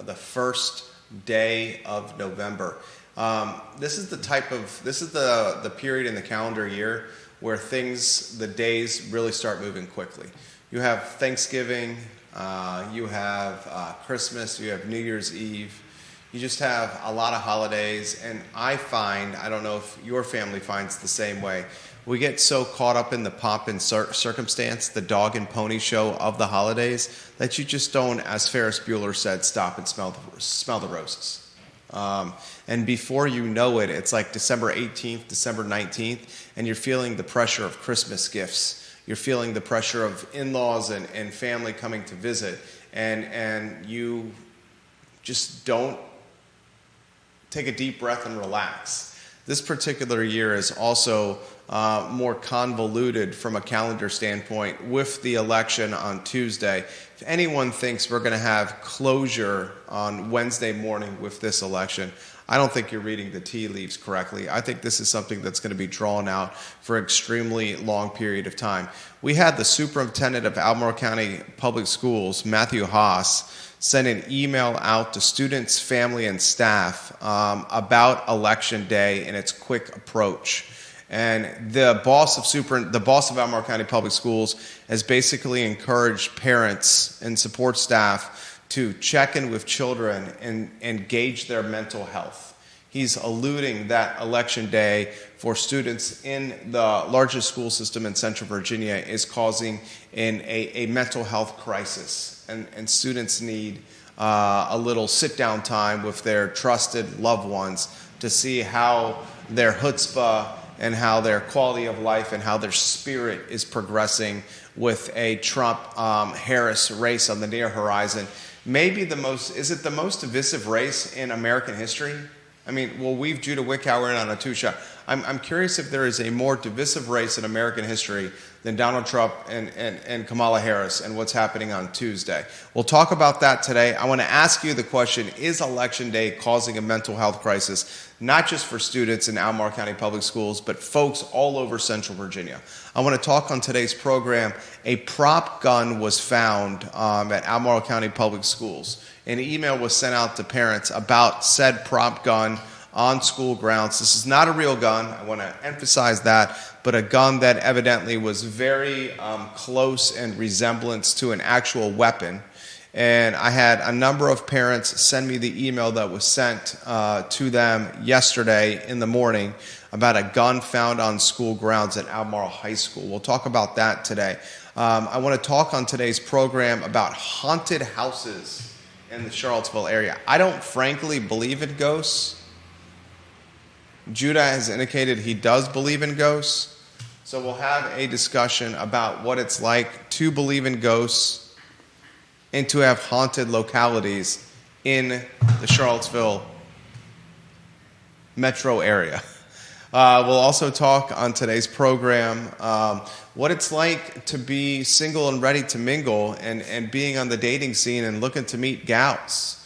the first day of November. This is the period in the calendar year where the days really start moving quickly. You have Thanksgiving, you have Christmas, you have New Year's Eve. You just have a lot of holidays, and I don't know if your family finds the same way, we get so caught up in the pomp and circumstance, the dog and pony show of the holidays, that you just don't, as Ferris Bueller said, stop and smell the roses. And before you know it, it's like December 18th, December 19th, and you're feeling the pressure of Christmas gifts. You're feeling the pressure of in-laws and family coming to visit, and you just don't take a deep breath and relax. This particular year is also more convoluted from a calendar standpoint with the election on Tuesday. If anyone thinks we're going to have closure on Wednesday morning with this election, I don't think you're reading the tea leaves correctly. I think this is something that's going to be drawn out for an extremely long period of time. We had the superintendent of Albemarle County Public Schools, Matthew Haas, send an email out to students, family, and staff about Election Day and its quick approach. And the boss of Albemarle County Public Schools has basically encouraged parents and support staff to check in with children and gauge their mental health. He's alluding that Election Day for students in the largest school system in Central Virginia is causing a mental health crisis. And students need a little sit-down time with their trusted loved ones to see how their chutzpah and how their quality of life and how their spirit is progressing with a Trump-Harris race on the near horizon. Maybe is it the most divisive race in American history? I mean, we'll weave Judah Wickower in on a two-shot. I'm curious if there is a more divisive race in American history than Donald Trump and Kamala Harris and what's happening on Tuesday. We'll talk about that today. I want to ask you the question, is Election Day causing a mental health crisis, not just for students in Albemarle County Public Schools, but folks all over Central Virginia? I want to talk on today's program, a prop gun was found at Albemarle County Public Schools. An email was sent out to parents about said prop gun on school grounds. This is not a real gun, I want to emphasize that, but a gun that evidently was very close in resemblance to an actual weapon. And I had a number of parents send me the email that was sent to them yesterday in the morning about a gun found on school grounds at Albemarle High School. We'll talk about that today. I want to talk on today's program about haunted houses in the Charlottesville area. I don't frankly believe in ghosts. Judah has indicated he does believe in ghosts. So we'll have a discussion about what it's like to believe in ghosts and to have haunted localities in the Charlottesville metro area. We'll also talk on today's program what it's like to be single and ready to mingle and being on the dating scene and looking to meet gals.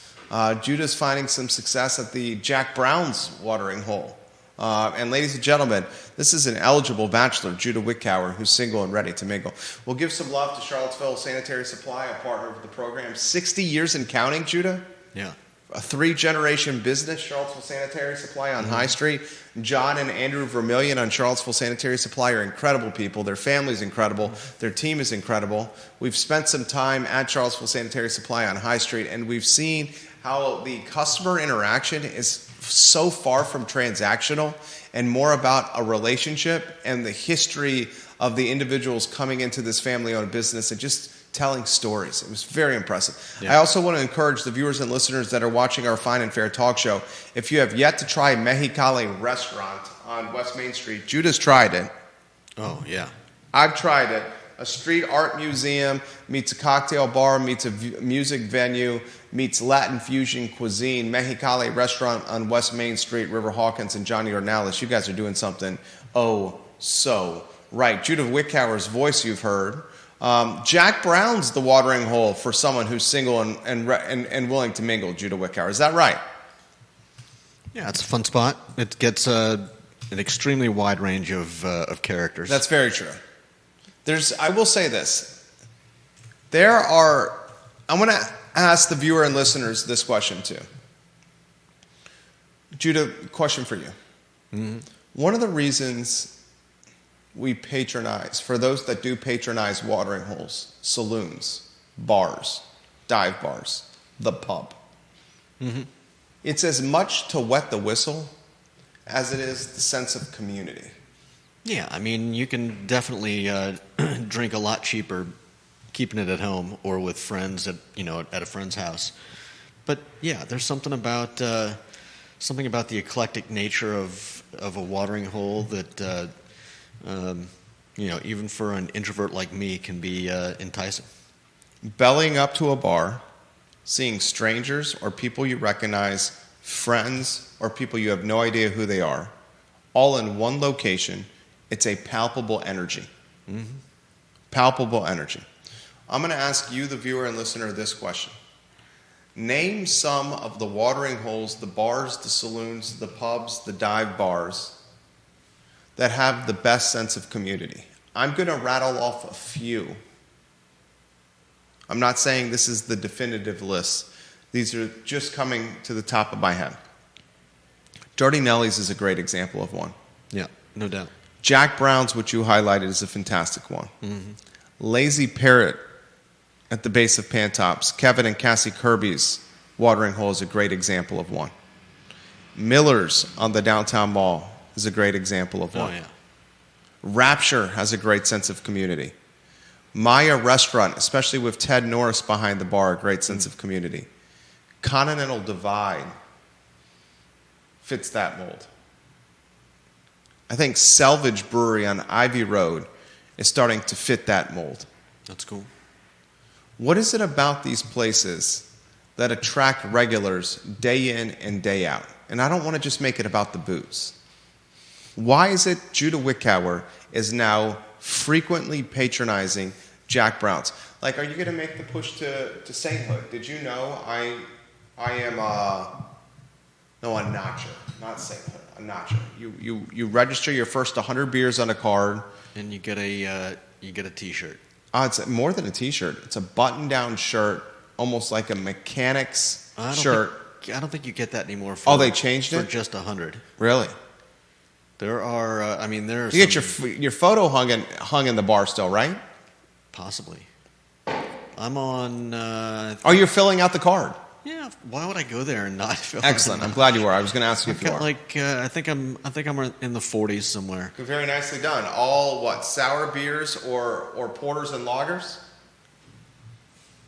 Judah's finding some success at the Jack Brown's watering hole. And ladies and gentlemen, this is an eligible bachelor, Judah Wickower, who's single and ready to mingle. We'll give some love to Charlottesville Sanitary Supply, a partner of the program. 60 years and counting, Judah? Yeah. A 3-generation business, Charlottesville Sanitary Supply on High Street. John and Andrew Vermillion on Charlottesville Sanitary Supply are incredible people. Their family's incredible. Their team is incredible. We've spent some time at Charlottesville Sanitary Supply on High Street, and we've seen how the customer interaction is so far from transactional and more about a relationship and the history of the individuals coming into this family-owned business and just telling stories. It was very impressive. Yeah. I also want to encourage the viewers and listeners that are watching our Fine and Fair talk show, if you have yet to try Mexicali restaurant on West Main Street, Judah's tried it. Oh, yeah. I've tried it. A street art museum meets a cocktail bar, meets a music venue, meets Latin fusion cuisine. Mexicali restaurant on West Main Street, River Hawkins and Johnny Ornelas. You guys are doing something so right. Judah Wickower's voice you've heard. Jack Brown's the watering hole for someone who's single and willing to mingle, Judah Wickower. Is that right? Yeah, it's a fun spot. It gets an extremely wide range of characters. That's very true. I will say this. I want to ask the viewer and listeners this question too. Judah, question for you. Mm-hmm. One of the reasons we patronize, for those that do patronize watering holes, saloons, bars, dive bars, the pub, Mm-hmm. it's as much to wet the whistle as it is the sense of community. Yeah, I mean, you can definitely drink a lot cheaper keeping it at home or with friends at a friend's house. But yeah, there's something about the eclectic nature of a watering hole that even for an introvert like me can be enticing. Bellying up to a bar, seeing strangers or people you recognize, friends or people you have no idea who they are, all in one location, it's a palpable energy. Mm-hmm. Palpable energy. I'm going to ask you, the viewer and listener, this question. Name some of the watering holes, the bars, the saloons, the pubs, the dive bars that have the best sense of community. I'm going to rattle off a few. I'm not saying this is the definitive list. These are just coming to the top of my head. Dirty Nelly's is a great example of one. Yeah, no doubt. Jack Brown's, which you highlighted, is a fantastic one. Mm-hmm. Lazy Parrot at the base of Pantops. Kevin and Cassie Kirby's watering hole is a great example of one. Miller's on the downtown mall is a great example of one. Oh, yeah. Rapture has a great sense of community. Maya Restaurant, especially with Ted Norris behind the bar, a great sense of community. Continental Divide fits that mold. I think Selvage Brewery on Ivy Road is starting to fit that mold. That's cool. What is it about these places that attract regulars day in and day out? And I don't want to just make it about the booze. Why is it Judah Wickower is now frequently patronizing Jack Brown's? Like, are you going to make the push to sainthood? Did you know I am a notcher, not sainthood, a notcher. You register your first 100 beers on a card, and you get a T-shirt. It's more than a T-shirt. It's a button-down shirt, almost like a mechanic's shirt. I don't think you get that anymore. They changed it? For just 100. Really? There are. You get your photo hung in the bar still, right? Possibly. I'm on. You're filling out the card. Yeah. Why would I go there and not fill? Excellent. I'm glad you were. I was going to ask you if you are. I think I'm in the 40s somewhere. Very nicely done. All what? Sour beers or porters and lagers?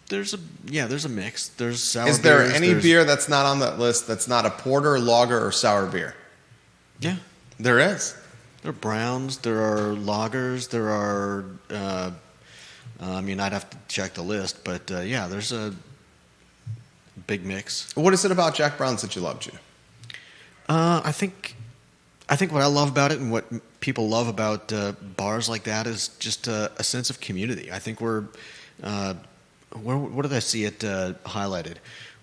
There's a mix. There's sour. Is there any beer that's not on that list that's not a porter, lager, or sour beer? Yeah. There is. There are browns. There are lagers. There are. I'd have to check the list, but there's a big mix. What is it about Jack Brown's that you love, Judah? I think what I love about it and what people love about bars like that is just a sense of community. I think we're. Where did I see it highlighted?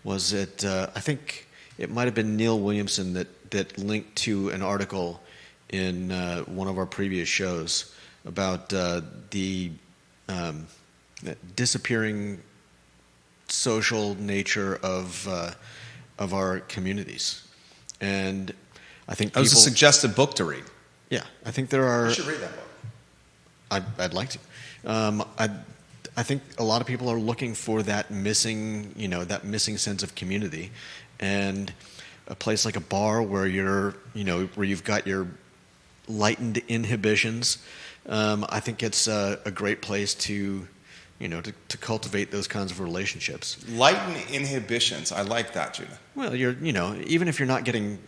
Was it? I think it might have been Neil Williamson that linked to an article in one of our previous shows about the disappearing social nature of our communities, and I think that was a suggested book to read. Yeah, I think there are. You should read that book. I'd like to. I think a lot of people are looking for that missing sense of community, and a place like a bar where where you've got your lightened inhibitions. I think it's a great place to cultivate those kinds of relationships. Lighten inhibitions. I like that, Judah. Well, even if you're not getting,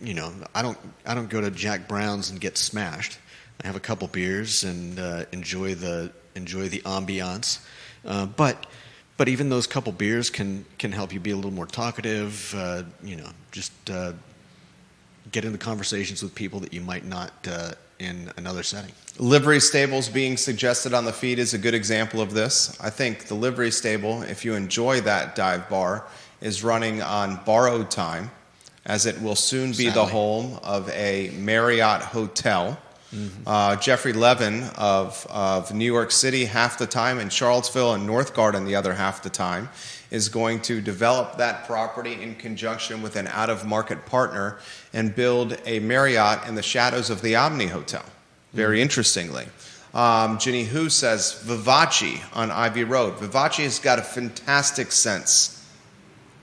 I don't go to Jack Brown's and get smashed. I have a couple beers and enjoy the ambiance. But even those couple beers can help you be a little more talkative. Get into conversations with people that you might not in another setting. Livery stables being suggested on the feed is a good example of this. I think the livery stable, if you enjoy that dive bar, is running on borrowed time, as it will soon be the home of a Marriott hotel. Mm-hmm. Jeffrey Levin of New York City half the time, and Charlottesville and North Garden the other half the time, is going to develop that property in conjunction with an out-of-market partner and build a Marriott in the shadows of the Omni Hotel. Very interestingly. Ginny Hu says Vivace on Ivy Road. Vivace has got a fantastic sense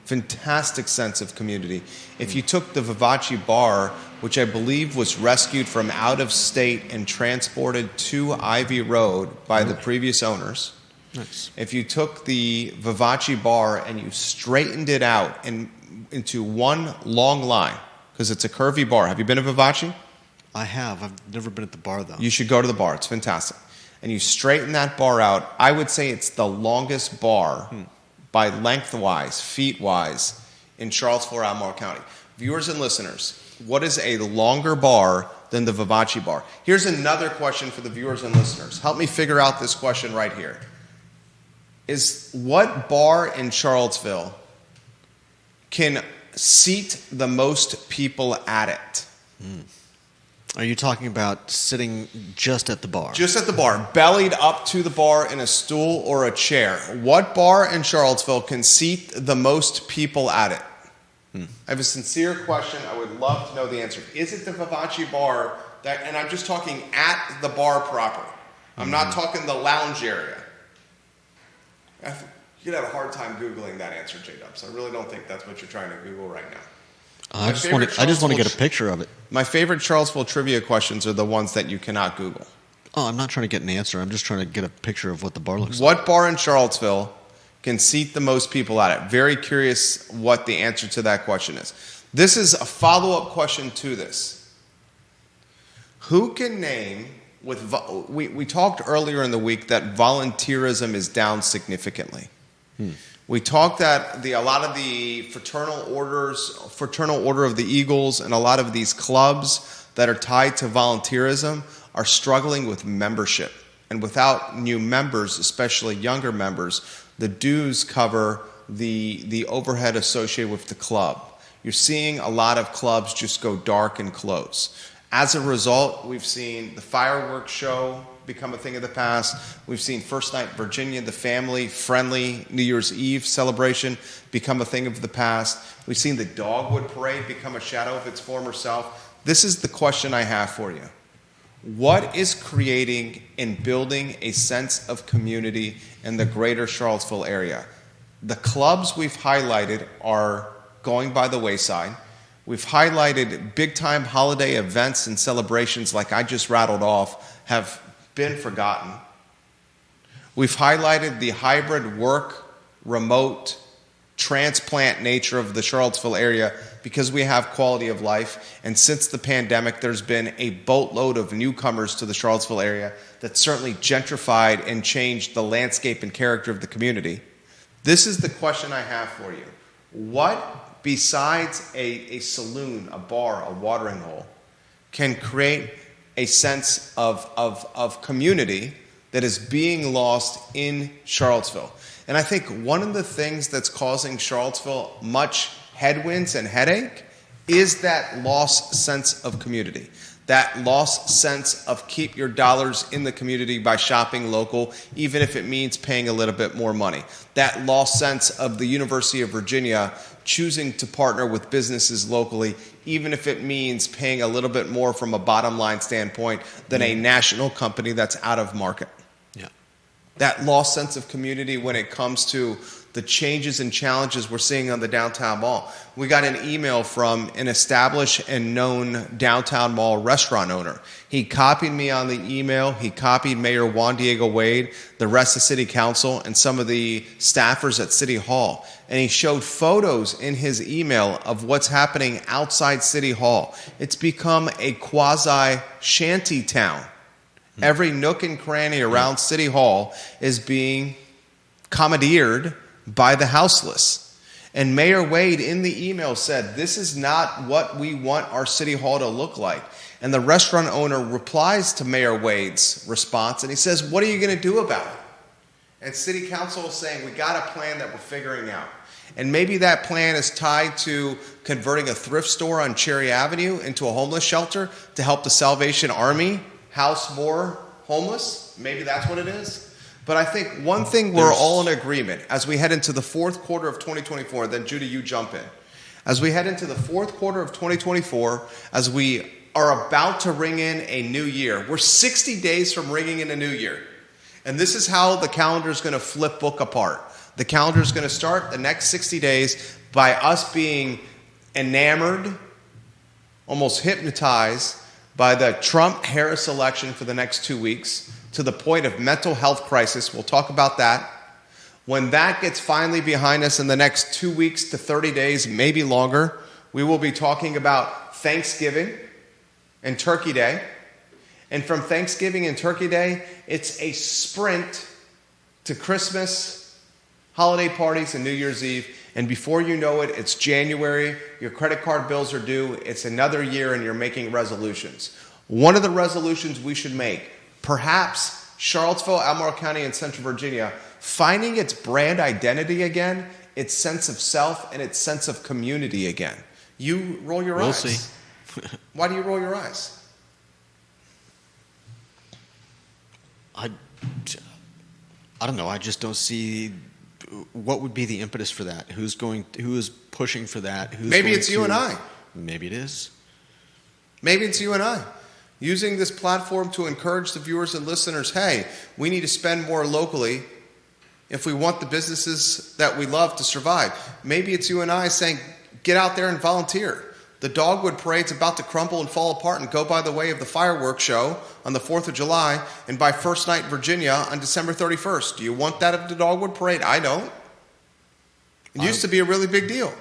of community. If you took the Vivace bar, which I believe was rescued from out of state and transported to Ivy Road by the previous owners, Nice. if you took the Vivace bar and you straightened it out into one long line, because it's a curvy bar. Have you been to Vivace? I have. I've never been at the bar, though. You should go to the bar. It's fantastic. And you straighten that bar out. I would say it's the longest bar by lengthwise, feet-wise, in Charlottesville, Albemarle County. Viewers and listeners, what is a longer bar than the Vivace bar? Here's another question for the viewers and listeners. Help me figure out this question right here. Is what bar in Charlottesville can seat the most people at it? Are you talking about sitting just at the bar? Just at the bar, bellied up to the bar in a stool or a chair. What bar in Charlottesville can seat the most people at it? I have a sincere question. I would love to know the answer. Is it the Vivace bar that, and I'm just talking at the bar proper. I'm not talking the lounge area. You'd have a hard time Googling that answer, J-Dubs. I really don't think that's what you're trying to Google right now. I just want to get a picture of it. My favorite Charlottesville trivia questions are the ones that you cannot Google. Oh, I'm not trying to get an answer. I'm just trying to get a picture of what the bar looks like. What bar in Charlottesville can seat the most people at it? Very curious what the answer to that question is. This is a follow-up question to this. Who can name, we talked earlier in the week that volunteerism is down significantly. We talked that a lot of the fraternal order of the Eagles and a lot of these clubs that are tied to volunteerism are struggling with membership. And without new members, especially younger members, the dues cover the overhead associated with the club. You're seeing a lot of clubs just go dark and close. As a result, we've seen the fireworks show become a thing of the past. We've seen First Night Virginia, the family-friendly New Year's Eve celebration, become a thing of the past. We've seen the Dogwood Parade become a shadow of its former self. This is the question I have for you. What is creating and building a sense of community in the greater Charlottesville area? The clubs we've highlighted are going by the wayside. We've highlighted big-time holiday events and celebrations like I just rattled off have been forgotten. We've highlighted the hybrid work, remote, transplant nature of the Charlottesville area because we have quality of life. And since the pandemic, there's been a boatload of newcomers to the Charlottesville area that certainly gentrified and changed the landscape and character of the community. This is the question I have for you. What, besides a saloon, a bar, a watering hole, can create a sense of community that is being lost in Charlottesville? And I think one of the things that's causing Charlottesville much headwinds and headache is that lost sense of community, that lost sense of keep your dollars in the community by shopping local, even if it means paying a little bit more money, that lost sense of the University of Virginia choosing to partner with businesses locally, even if it means paying a little bit more from a bottom line standpoint than a national company that's out of market. Yeah. That lost sense of community when it comes to the changes and challenges we're seeing on the downtown mall. We got an email from an established and known downtown mall restaurant owner. He copied me on the email. He copied Mayor Juan Diego Wade, the rest of City Council, and some of the staffers at City Hall. And he showed photos in his email of what's happening outside City Hall. It's become a quasi-shanty town. Every nook and cranny around City Hall is being commandeered by the houseless. And Mayor Wade in the email said, this is not what we want our City Hall to look like. And the restaurant owner replies to Mayor Wade's response, and he says, what are you going to do about it? And City Council is saying, we got a plan that we're figuring out. And maybe that plan is tied to converting a thrift store on Cherry Avenue into a homeless shelter to help the Salvation Army house more homeless. Maybe that's what it is. But I think one thing we're all in agreement as we head into the fourth quarter of 2024, then Judy, you jump in. As we head into the fourth quarter of 2024, as we are about to ring in a new year, we're 60 days from ringing in a new year. And this is how the calendar is going to flip book apart. The calendar is going to start the next 60 days by us being enamored, almost hypnotized by the Trump-Harris election for the next 2 weeks, to the point of mental health crisis. We'll talk about that. When that gets finally behind us in the next 2 weeks to 30 days, maybe longer, we will be talking about Thanksgiving and Turkey Day. And from Thanksgiving and Turkey Day, it's a sprint to Christmas, holiday parties, and New Year's Eve. And before you know it, it's January, your credit card bills are due, it's another year, and you're making resolutions. One of the resolutions we should make, perhaps Charlottesville, Albemarle County, and Central Virginia, finding its brand identity again, its sense of self, and its sense of community again. You roll your eyes. We'll see. Why do you roll your eyes? I don't know. I just don't see what would be the impetus for that. Who is pushing for that? Maybe it's you and I. Maybe it is. Maybe it's you and I. Using this platform to encourage the viewers and listeners, hey, we need to spend more locally if we want the businesses that we love to survive. Maybe it's you and I saying, get out there and volunteer. The Dogwood Parade's about to crumble and fall apart and go by the way of the fireworks show on the 4th of July and by First Night in Virginia on December 31st. Do you want that at the Dogwood Parade? I don't. It used to be a really big deal.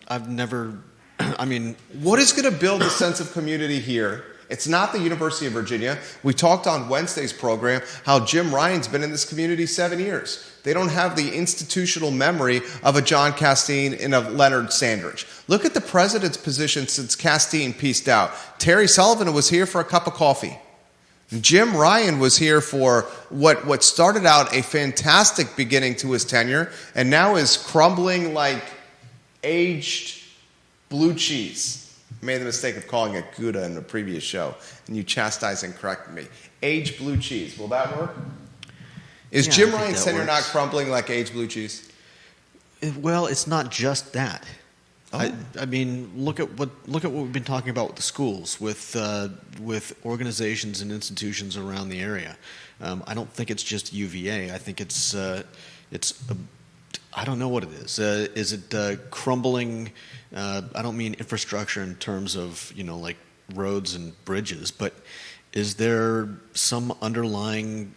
I've never, I mean... What is going to build a sense of community here? It's not the University of Virginia. We talked on Wednesday's program how Jim Ryan's been in this community 7 years. They don't have the institutional memory of a John Castine and a Leonard Sandridge. Look at the president's position since Castine pieced out. Terry Sullivan was here for a cup of coffee. Jim Ryan was here for what started out a fantastic beginning to his tenure and now is crumbling like aged blue cheese. I made the mistake of calling it Gouda in the previous show, and you chastised and corrected me. Aged blue cheese. Will that work? Is Jim Ryan's tenure not crumbling like aged blue cheese? Well, it's not just that. Oh. I mean, look at what we've been talking about with the schools, with organizations and institutions around the area. I don't think it's just UVA. I think it's I don't know what it is. Is it crumbling? I don't mean infrastructure in terms of like roads and bridges, but is there some underlying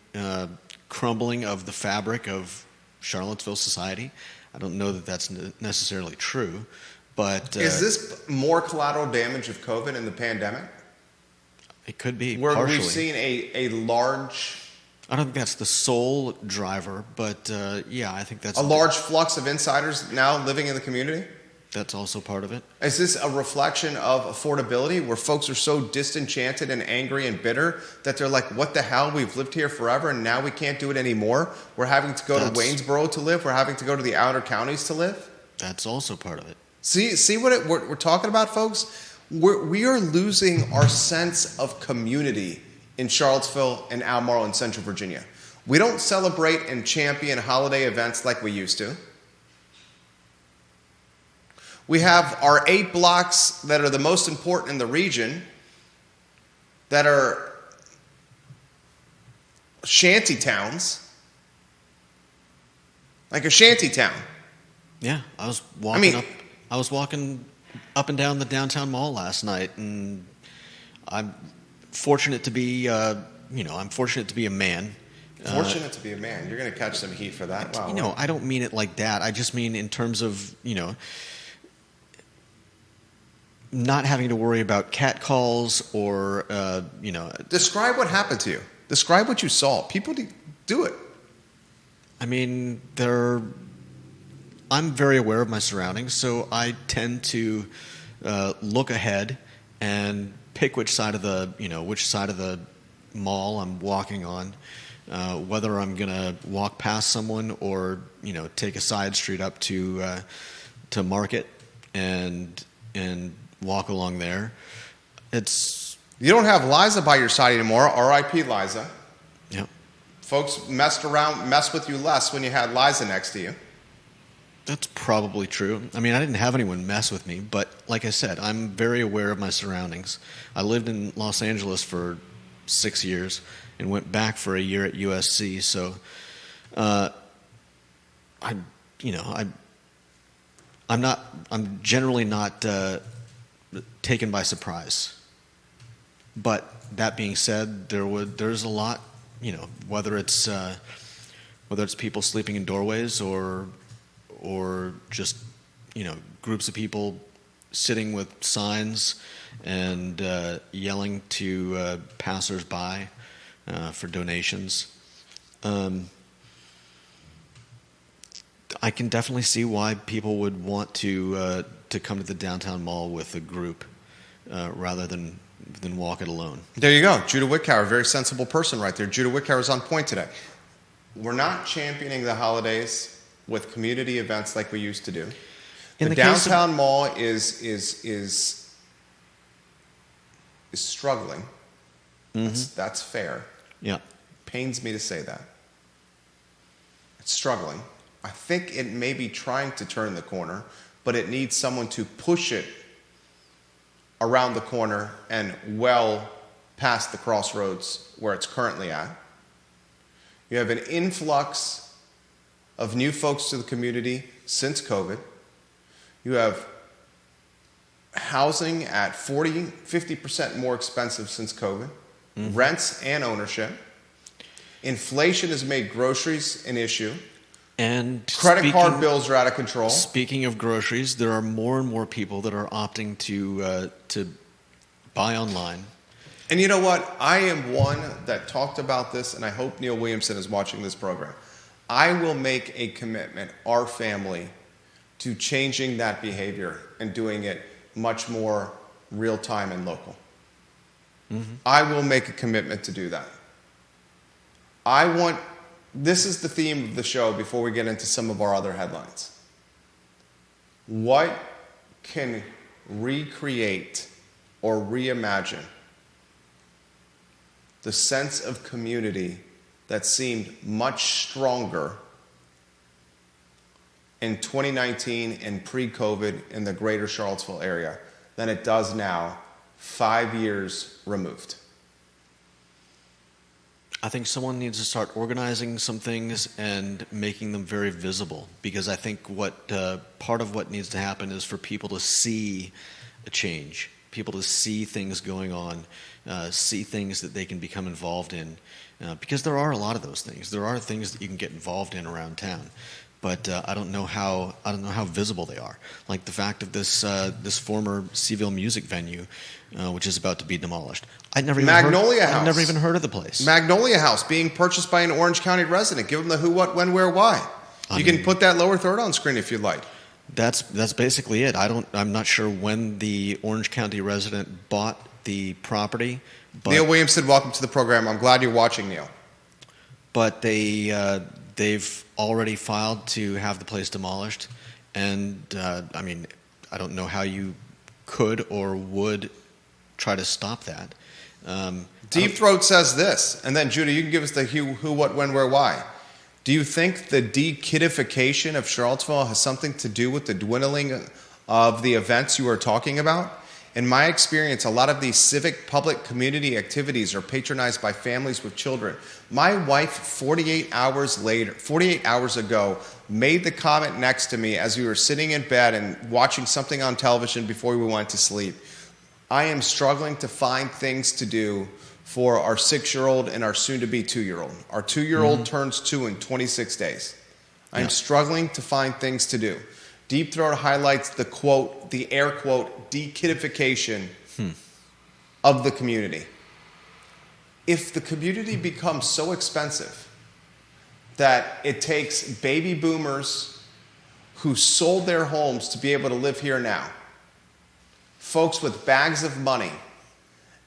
crumbling of the fabric of Charlottesville society? I don't know that that's necessarily true, but is this more collateral damage of COVID and the pandemic? It could be. Where partially. we've seen a large. I don't think that's the sole driver, but yeah, I think that's a large flux of insiders now living in the community. That's also part of it. Is this a reflection of affordability where folks are so disenchanted and angry and bitter that they're like, what the hell? We've lived here forever and now we can't do it anymore. We're having to go to Waynesboro to live. We're having to go to the outer counties to live. That's also part of it. See what we're talking about, folks? We are losing our sense of community in Charlottesville and Albemarle and Central Virginia. We don't celebrate and champion holiday events like we used to. We have our 8 blocks that are the most important in the region that are shanty towns. Like a shanty town. Yeah, I was walking up and down the downtown mall last night, and I'm fortunate to be I'm fortunate to be a man. Fortunate to be a man. You're going to catch some heat for that. Wow. I don't mean it like that. I just mean in terms of, not having to worry about catcalls or, Describe what happened to you. Describe what you saw. People do it. I mean, I'm very aware of my surroundings, so I tend to look ahead and pick which side of the mall I'm walking on, whether I'm going to walk past someone or, take a side street up to Market and walk along there. You don't have Liza by your side anymore. R.I.P. Liza. Yeah. Folks messed with you less when you had Liza next to you. That's probably true. I mean, I didn't have anyone mess with me, but like I said, I'm very aware of my surroundings. I lived in Los Angeles for 6 years and went back for a year at USC, so I'm generally not taken by surprise. But that being said, there's a lot, whether it's people sleeping in doorways or just groups of people sitting with signs and yelling to passersby for donations. I can definitely see why people would want to come to the downtown mall with a group rather than walk it alone. There you go. Judah Wickower, very sensible person right there. Judah Wickower is on point today. We're not championing the holidays with community events like we used to do. The downtown mall is struggling. Mm-hmm. That's fair. Yeah. Pains me to say that. It's struggling. I think it may be trying to turn the corner, but it needs someone to push it around the corner and well past the crossroads where it's currently at. You have an influx of new folks to the community since COVID. You have housing at 50% more expensive since COVID. Mm-hmm. Rents and ownership. Inflation has made groceries an issue. And credit card bills are out of control. Speaking of groceries, there are more and more people that are opting to buy online. And you know what? I am one that talked about this, and I hope Neil Williamson is watching this program. I will make a commitment, our family, to changing that behavior and doing it much more real time and local. Mm-hmm. I will make a commitment to do that. This is the theme of the show before we get into some of our other headlines. What can recreate or reimagine the sense of community that seemed much stronger in 2019 and pre-COVID in the greater Charlottesville area than it does now, 5 years removed? I think someone needs to start organizing some things and making them very visible, because I think part of what needs to happen is for people to see a change, people to see things going on, see things that they can become involved in, because there are a lot of those things. There are things that you can get involved in around town, but I don't know how visible they are. Like the fact of this former CVille music venue, which is about to be demolished. I'd never even heard of the place. Magnolia House being purchased by an Orange County resident. Give them the who, what, when, where, why. You can put that lower third on screen if you'd like. That's basically it. I'm not sure when the Orange County resident bought the property. But Neil Williamson, welcome to the program. I'm glad you're watching, Neil. But they've already filed to have the place demolished, and I don't know how you could or would try to stop that. Deep Throat says this, and then Judah, you can give us the who, what, when, where, why. Do you think the de-kidification of Charlottesville has something to do with the dwindling of the events you are talking about? In my experience, a lot of these civic public community activities are patronized by families with children. My wife, 48 hours ago, made the comment next to me as we were sitting in bed and watching something on television before we went to sleep. I am struggling to find things to do for our 6-year-old and our soon-to-be 2-year-old. Our 2-year-old turns 2 in 26 days. I'm struggling to find things to do. Deep Throat highlights the quote, the air quote, de-kidification of the community. If the community becomes so expensive that it takes baby boomers who sold their homes to be able to live here now, folks with bags of money,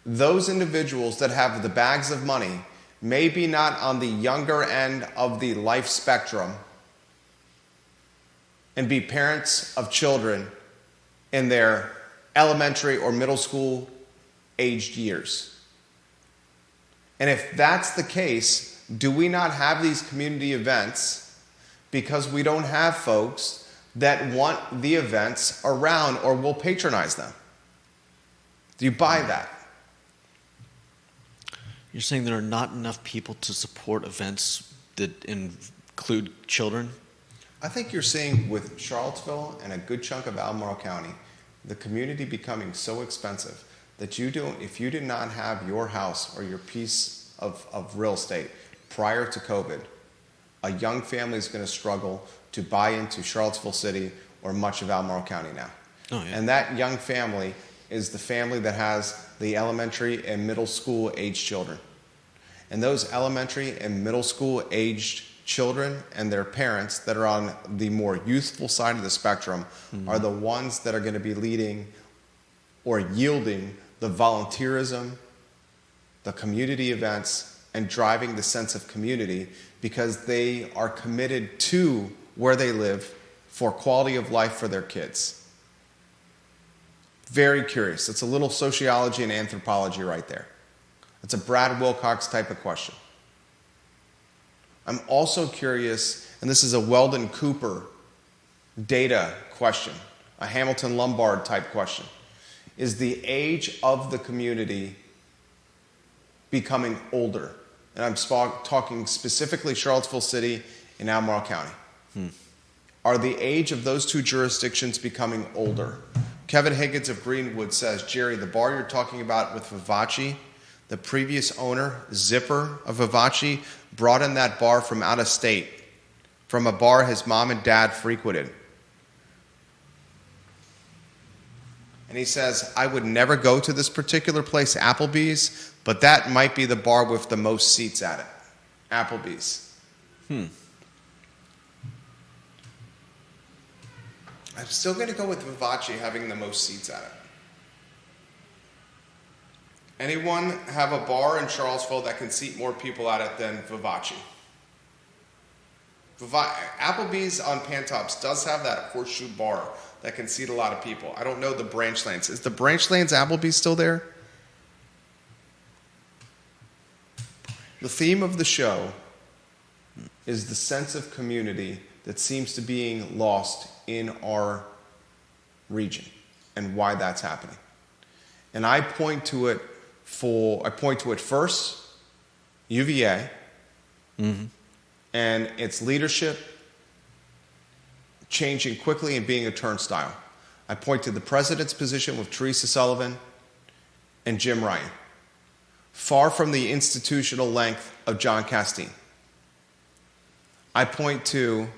those individuals that have the bags of money maybe not on the younger end of the life spectrum and be parents of children in their elementary or middle school aged years. And if that's the case, do we not have these community events because we don't have folks that want the events around or will patronize them? Do you buy that? You're saying there are not enough people to support events that include children? I think you're seeing with Charlottesville and a good chunk of Albemarle County, the community becoming so expensive that if you did not have your house or your piece of real estate prior to COVID, a young family is going to struggle to buy into Charlottesville City or much of Albemarle County now. Oh, yeah. And that young family is the family that has the elementary and middle school aged children. And those elementary and middle school aged children and their parents that are on the more youthful side of the spectrum are the ones that are going to be leading or yielding the volunteerism, the community events, and driving the sense of community because they are committed to where they live for quality of life for their kids. Very curious. It's a little sociology and anthropology right there. It's a Brad Wilcox type of question. I'm also curious, and this is a Weldon Cooper data question, a Hamilton Lombard type question. Is the age of the community becoming older? And I'm talking specifically Charlottesville City and Albemarle County. Are the age of those two jurisdictions becoming older? Kevin Higgins of Greenwood says, Jerry, the bar you're talking about with Vivace, the previous owner, Zipper of Vivace, brought in that bar from out of state, from a bar his mom and dad frequented. And he says, I would never go to this particular place, Applebee's, but that might be the bar with the most seats at it. Applebee's. I'm still going to go with Vivace having the most seats at it. Anyone have a bar in Charlottesville that can seat more people at it than Vivace? Applebee's on Pantops does have that horseshoe bar that can seat a lot of people. I don't know the Branchlands. Is the Branchlands Applebee's still there? The theme of the show is the sense of community that seems to be being lost in our region and why that's happening. And I point to it first, UVA, and its leadership changing quickly and being a turnstile. I point to the president's position with Teresa Sullivan and Jim Ryan, far from the institutional length of John Castine. I point to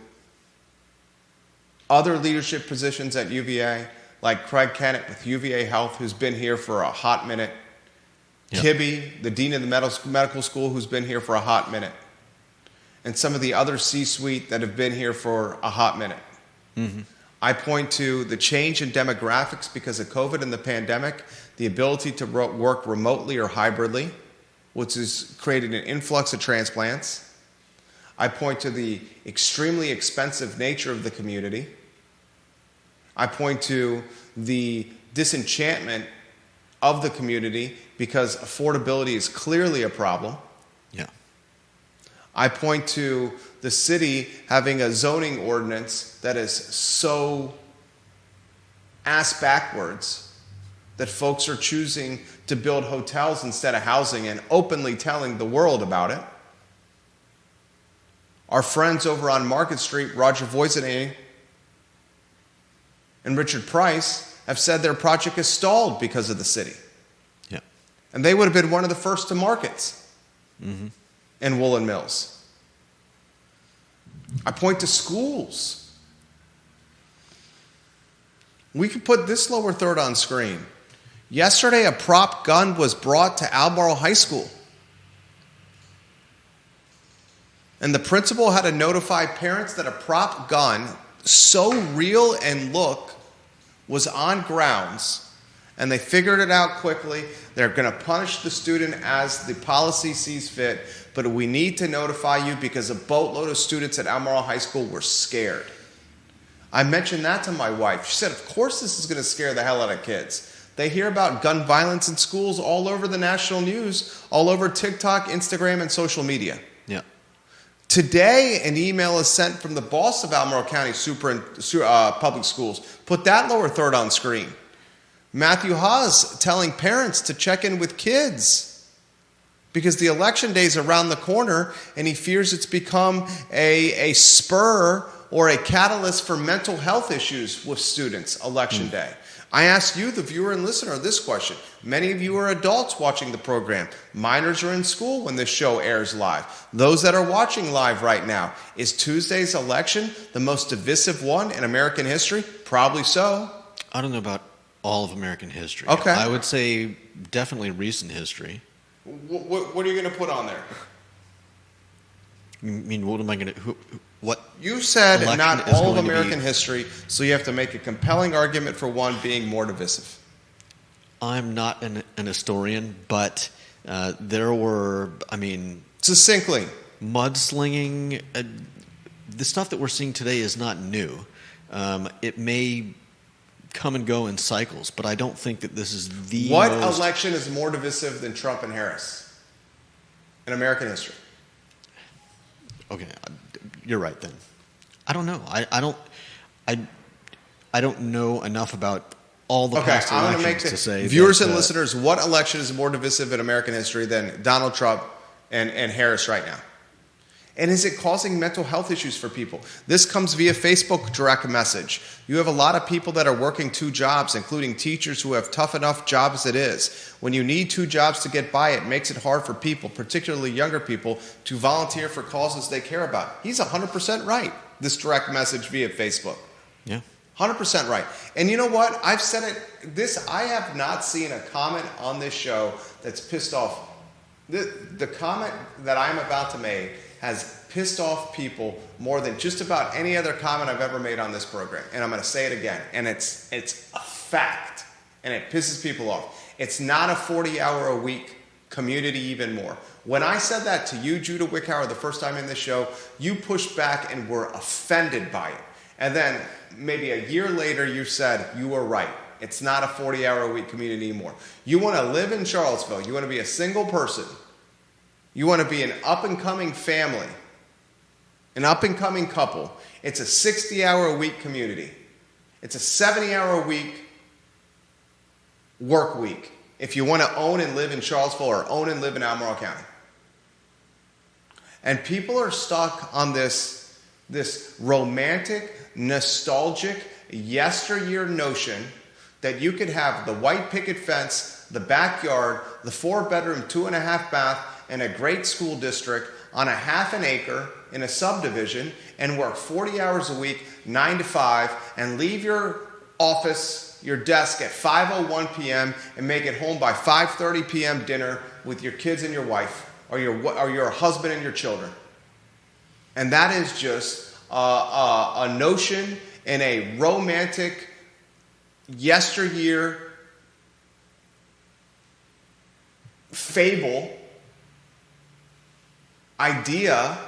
other leadership positions at UVA, like Craig Kennett with UVA Health, who's been here for a hot minute. Yep. Kibbe, the dean of the medical school, who's been here for a hot minute. And some of the other C-suite that have been here for a hot minute. I point to the change in demographics because of COVID and the pandemic, the ability to work remotely or hybridly, which has created an influx of transplants. I point to the extremely expensive nature of the community. I point to the disenchantment of the community because affordability is clearly a problem. Yeah. I point to the city having a zoning ordinance that is so ass backwards that folks are choosing to build hotels instead of housing and openly telling the world about it. Our friends over on Market Street, Roger Voisinay and Richard Price, have said their project is stalled because of the city. Yeah. And they would have been one of the first to market in Woolen Mills. I point to schools. We could put this lower third on screen. Yesterday, a prop gun was brought to Albemarle High School. And the principal had to notify parents that a prop gun, so real and look, was on grounds. And they figured it out quickly. They're going to punish the student as the policy sees fit. But we need to notify you because a boatload of students at Albemarle High School were scared. I mentioned that to my wife. She said, of course this is going to scare the hell out of kids. They hear about gun violence in schools all over the national news, all over TikTok, Instagram, and social media. Yeah. Today, an email is sent from the boss of Albemarle County Public Schools. Put that lower third on screen. Matthew Haas telling parents to check in with kids because the election day is around the corner and he fears it's become a spur or a catalyst for mental health issues with students election day. I ask you, the viewer and listener, this question. Many of you are adults watching the program. Minors are in school when this show airs live. Those that are watching live right now, is Tuesday's election the most divisive one in American history? Probably so. I don't know about all of American history. Okay. I would say definitely recent history. What are you going to put on there? You mean, what am I going to... What? You said not all of American be... history, so you have to make a compelling argument for one being more divisive. I'm not an historian, but there were, Succinctly. Mudslinging. The stuff that we're seeing today is not new. It may come and go in cycles, but I don't think that this is the What election is more divisive than Trump and Harris in American history? Okay, you're right then. I don't know. I don't know enough about all the past elections to say. Viewers and listeners, what election is more divisive in American history than Donald Trump and Harris right now? And is it causing mental health issues for people? This comes via Facebook direct message. You have a lot of people that are working 2 jobs, including teachers who have tough enough jobs as it is. When you need 2 jobs to get by, it makes it hard for people, particularly younger people, to volunteer for causes they care about. He's 100% right, this direct message via Facebook. Yeah. 100% right. And you know what? I've said it. I have not seen a comment on this show that's pissed off. The comment that I'm about to make has pissed off people more than just about any other comment I've ever made on this program. And I'm going to say it again. And it's a fact. And it pisses people off. It's not a 40-hour-a-week community even more. When I said that to you, Judah Wickhauer, the first time in this show, you pushed back and were offended by it. And then maybe a year later, you said you were right. It's not a 40-hour-a-week community anymore. You want to live in Charlottesville. You want to be a single person. You want to be an up-and-coming family, an up-and-coming couple. It's a 60-hour-a-week community. It's a 70-hour-a-week work week if you want to own and live in Charlottesville or own and live in Albemarle County. And people are stuck on this romantic, nostalgic, yesteryear notion that you could have the white picket fence, the backyard, the 4-bedroom, 2.5-bath, and a great school district on a half an acre in a subdivision and work 40 hours a week, 9 to 5, and leave your office, your desk at 5:01 p.m. and make it home by 5:30 p.m. dinner with your kids and your wife or your husband and your children. And that is just a notion in a romantic, yesteryear fable idea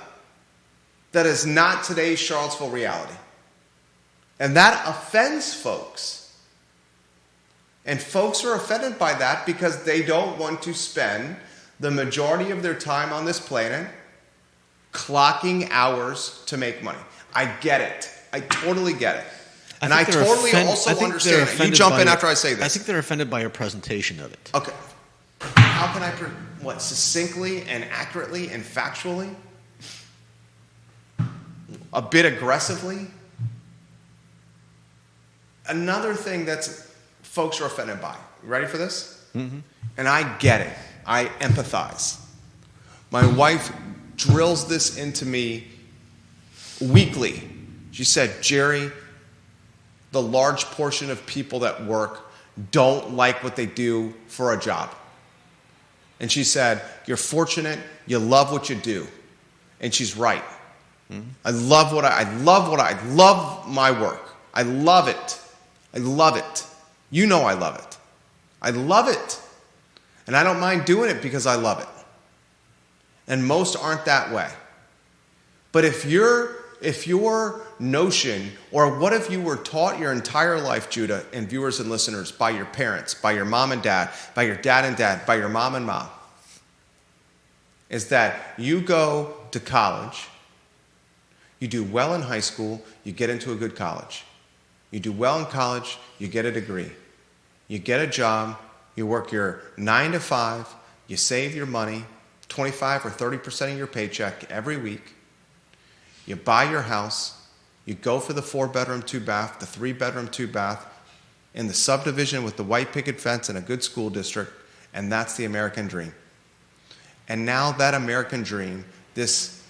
that is not today's Charlottesville reality. And that offends folks. And folks are offended by that because they don't want to spend the majority of their time on this planet clocking hours to make money. I get it. I totally get it. And I totally also understand it. You jump in after I say this. I think they're offended by your presentation of it. Okay. How can I, succinctly and accurately and factually? A bit aggressively? Another thing that's folks are offended by. You ready for this? Mm-hmm. And I get it. I empathize. My wife drills this into me weekly. She said, Jerry, the large portion of people that work don't like what they do for a job. And she said, you're fortunate, you love what you do. And she's right. Mm-hmm. I love my work. I love it. I love it. You know I love it. I love it. And I don't mind doing it because I love it. And most aren't that way. But if your notion, or what if you were taught your entire life, Judah, and viewers and listeners, by your parents, by your mom and dad, by your dad and dad, by your mom and mom, is that you go to college, You do well in high school, you get into a good college. You do well in college, you get a degree. You get a job, you work your 9 to 5, you save your money, 25 or 30% of your paycheck every week. You buy your house, you go for the 4-bedroom, 2-bath, the 3-bedroom, 2-bath in the subdivision with the white picket fence and a good school district, and that's the American dream. And now that American dream, this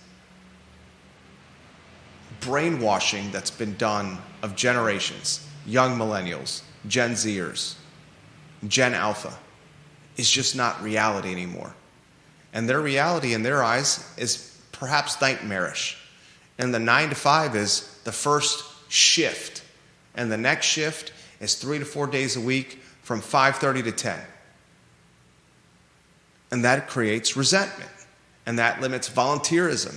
brainwashing that's been done of generations, young millennials, Gen Zers, Gen Alpha, is just not reality anymore. And their reality in their eyes is perhaps nightmarish. And the 9 to 5 is the first shift. And the next shift is 3 to 4 days a week from 5:30 to 10. And that creates resentment. And that limits volunteerism.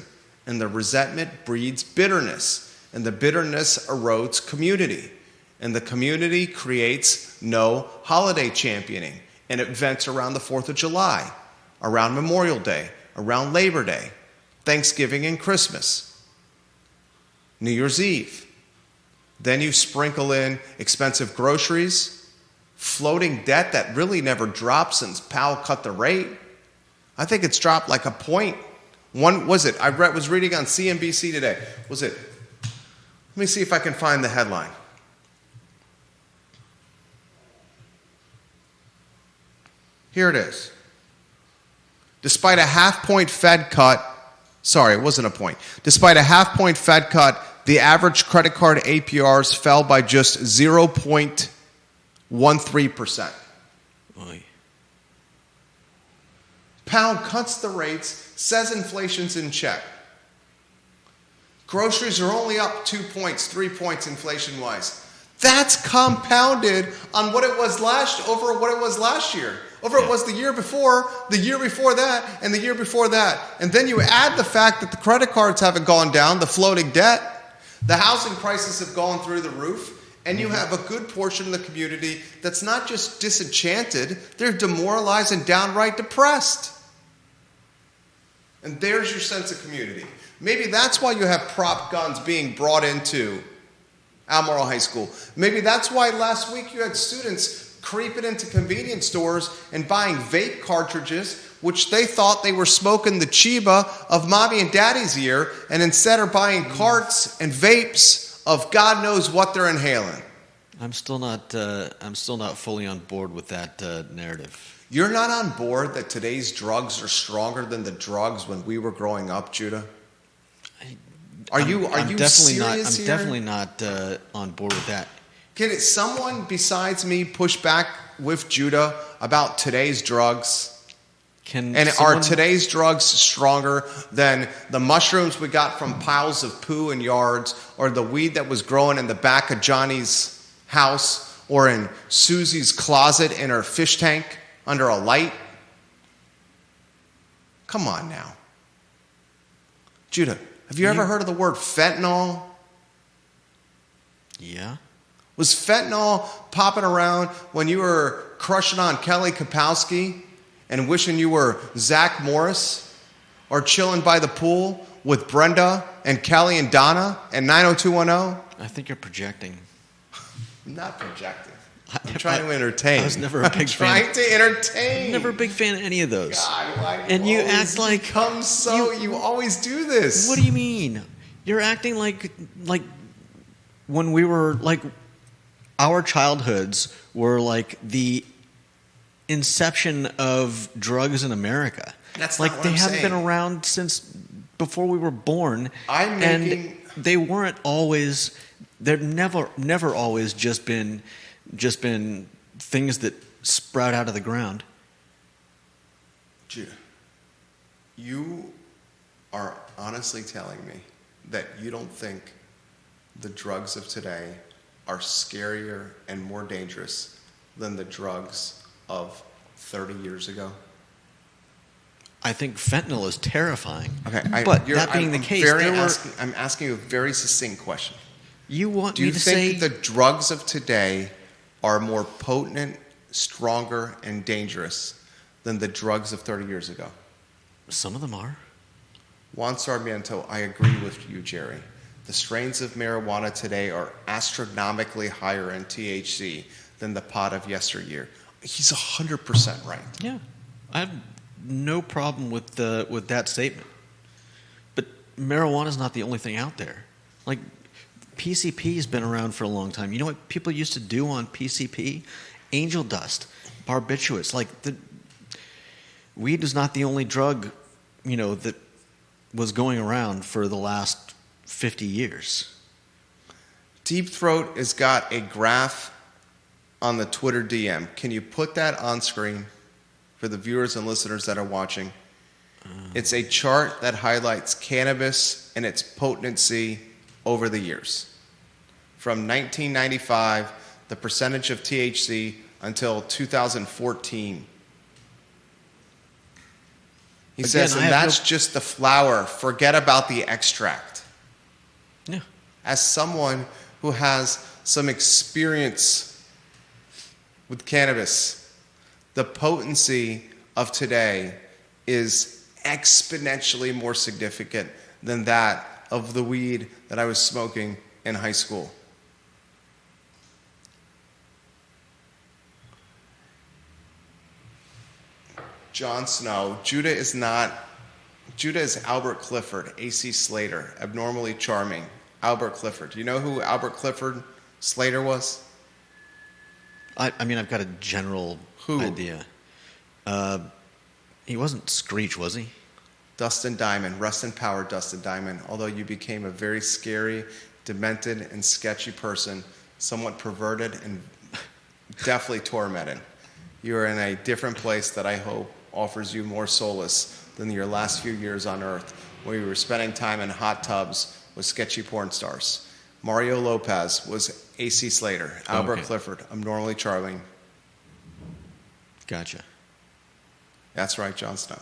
And the resentment breeds bitterness. And the bitterness erodes community. And the community creates no holiday championing and events around the 4th of July, around Memorial Day, around Labor Day, Thanksgiving and Christmas, New Year's Eve. Then you sprinkle in expensive groceries, floating debt that really never dropped since Powell cut the rate. I think it's dropped like a point. I was reading on CNBC today. Let me see if I can find the headline. Here it is. Despite a half-point Fed cut, it wasn't a point. Despite a half-point Fed cut, the average credit card APRs fell by just 0.13%. Oy. Powell cuts the rates, says inflation's in check. Groceries are only up 2 points, 3 points inflation-wise. That's compounded on what it was last year. It was the year before that, and the year before that. And then you add the fact that the credit cards haven't gone down, the floating debt, the housing prices have gone through the roof, and you have a good portion of the community that's not just disenchanted, they're demoralized and downright depressed. And there's your sense of community. Maybe that's why you have prop guns being brought into Albemarle High School. Maybe that's why last week you had students creeping into convenience stores and buying vape cartridges, which they thought they were smoking the Chiba of mommy and daddy's ear, and instead are buying carts and vapes of God knows what they're inhaling. I'm still not fully on board with that narrative. You're not on board that today's drugs are stronger than the drugs when we were growing up, Judah? I'm definitely not on board with that. Can someone besides me push back with Judah about today's drugs? Are today's drugs stronger than the mushrooms we got from piles of poo in yards, or the weed that was growing in the back of Johnny's house, or in Susie's closet in her fish tank under a light? Come on now. Judah, have you ever heard of the word fentanyl? Yeah. Was fentanyl popping around when you were crushing on Kelly Kapowski and wishing you were Zach Morris, or chilling by the pool with Brenda and Kelly and Donna and 90210? I think you're projecting. I'm not projecting. I'm trying to entertain. I was never a big fan. I'm trying to entertain. Never a big fan of any of those. God, why and you act like you always do this. What do you mean? You're acting like when we were like, our childhoods were like the inception of drugs in America. That's like not what they I'm haven't saying. been around since before we were born. And they weren't always. They're never always just been things that sprout out of the ground. Judah, you are honestly telling me that you don't think the drugs of today are scarier and more dangerous than the drugs of 30 years ago? I think fentanyl is terrifying. Okay, that being the case, I'm asking you a very succinct question. You want Do me you to think say the drugs of today are more potent, stronger, and dangerous than the drugs of 30 years ago? Some of them are. Juan Sarmiento, I agree with you, Jerry. The strains of marijuana today are astronomically higher in THC than the pot of yesteryear. He's 100% right. Yeah, I have no problem with that statement. But marijuana is not the only thing out there. Like, PCP has been around for a long time. You know what people used to do on PCP? Angel dust, barbiturates. Like, the weed is not the only drug, that was going around for the last 50 years. Deep Throat has got a graph on the Twitter DM. Can you put that on screen for the viewers and listeners that are watching? It's a chart that highlights cannabis and its potency over the years. From 1995, the percentage of THC until 2014. He says, and that's just the flower. Forget about the extract. Yeah. As someone who has some experience with cannabis, the potency of today is exponentially more significant than that of the weed that I was smoking in high school. Jon Snow, Judah is Albert Clifford, A.C. Slater, abnormally charming. Albert Clifford. Do you know who Albert Clifford Slater was? I mean, I've got a general idea. He wasn't Screech, was he? Dustin Diamond. Rest in power, Dustin Diamond. Although you became a very scary, demented, and sketchy person, somewhat perverted and definitely tormented. You are in a different place that I hope offers you more solace than your last few years on Earth, where you were spending time in hot tubs with sketchy porn stars. Mario Lopez was A.C. Slater. Albert Clifford, abnormally charming. Gotcha. That's right, Jon Snow.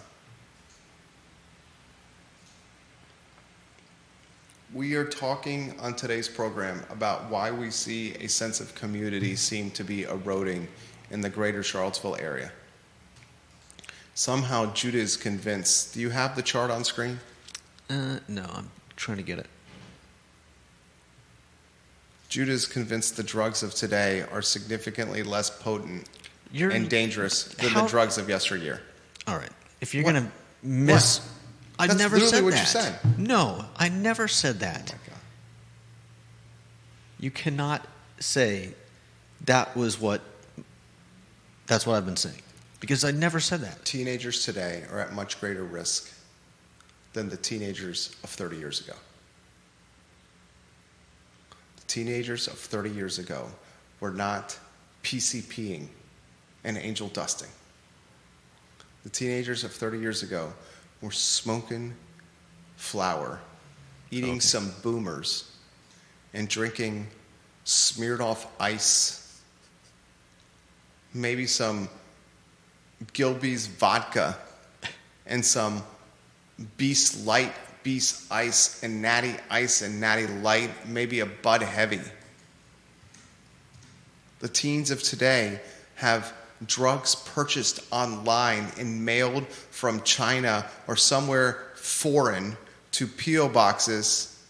We are talking on today's program about why we see a sense of community seem to be eroding in the greater Charlottesville area. Somehow Judah is convinced. Do you have the chart on screen? No, I'm trying to get it. Judah is convinced the drugs of today are significantly less potent and dangerous than the drugs of yesteryear. All right. If you're going to miss... I never said that. What you said. No, I never said that. Oh my God. You cannot say that's what I've been saying. Because I never said that. Teenagers today are at much greater risk than the teenagers of 30 years ago. The teenagers of 30 years ago were not PCPing and angel dusting. The teenagers of 30 years ago were smoking flower, eating some boomers, and drinking smeared off ice, maybe some Gilby's vodka, and some Beast Light, Beast Ice, and Natty Ice and Natty Light, maybe a Bud Heavy. The teens of today have drugs purchased online and mailed from China or somewhere foreign to P.O. boxes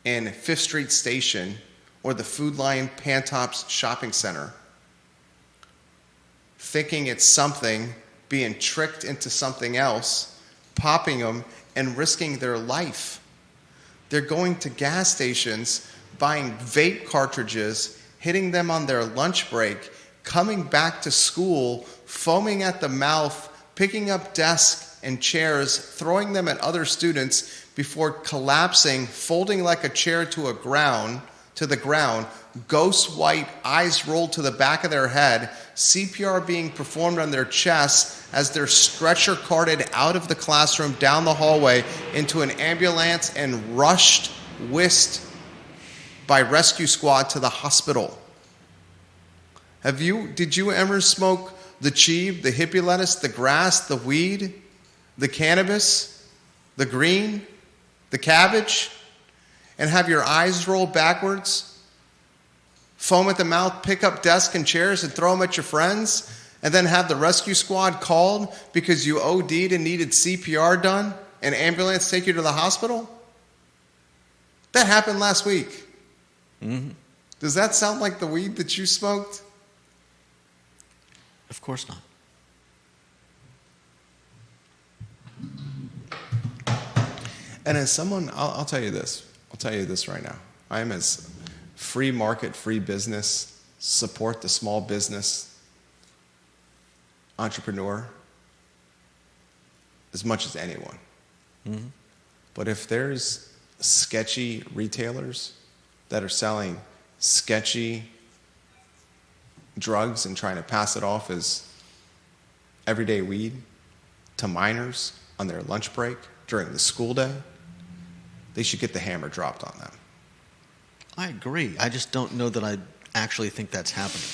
in Fifth Street Station or the Food Lion Pantops Shopping Center, thinking it's something, being tricked into something else, popping them, and risking their life. They're going to gas stations, buying vape cartridges, hitting them on their lunch break, coming back to school, foaming at the mouth, picking up desks and chairs, throwing them at other students before collapsing, folding like a chair to the ground, ghost white, eyes rolled to the back of their head, CPR being performed on their chests as they're stretcher carted out of the classroom, down the hallway, into an ambulance, and whisked by rescue squad to the hospital. Did you ever smoke the cheeb, the hippie lettuce, the grass, the weed, the cannabis, the green, the cabbage, and have your eyes rolled backwards, foam at the mouth, pick up desks and chairs and throw them at your friends, and then have the rescue squad called because you OD'd and needed CPR done, and ambulance take you to the hospital? That happened last week. Mm-hmm. Does that sound like the weed that you smoked? Of course not. And as someone, I'll tell you this. I'll tell you this right now. I am as free market, free business, support the small business entrepreneur as much as anyone. Mm-hmm. But if there's sketchy retailers that are selling sketchy drugs and trying to pass it off as everyday weed to minors on their lunch break during the school day, they should get the hammer dropped on them. I agree. I just don't know that I actually think that's happening.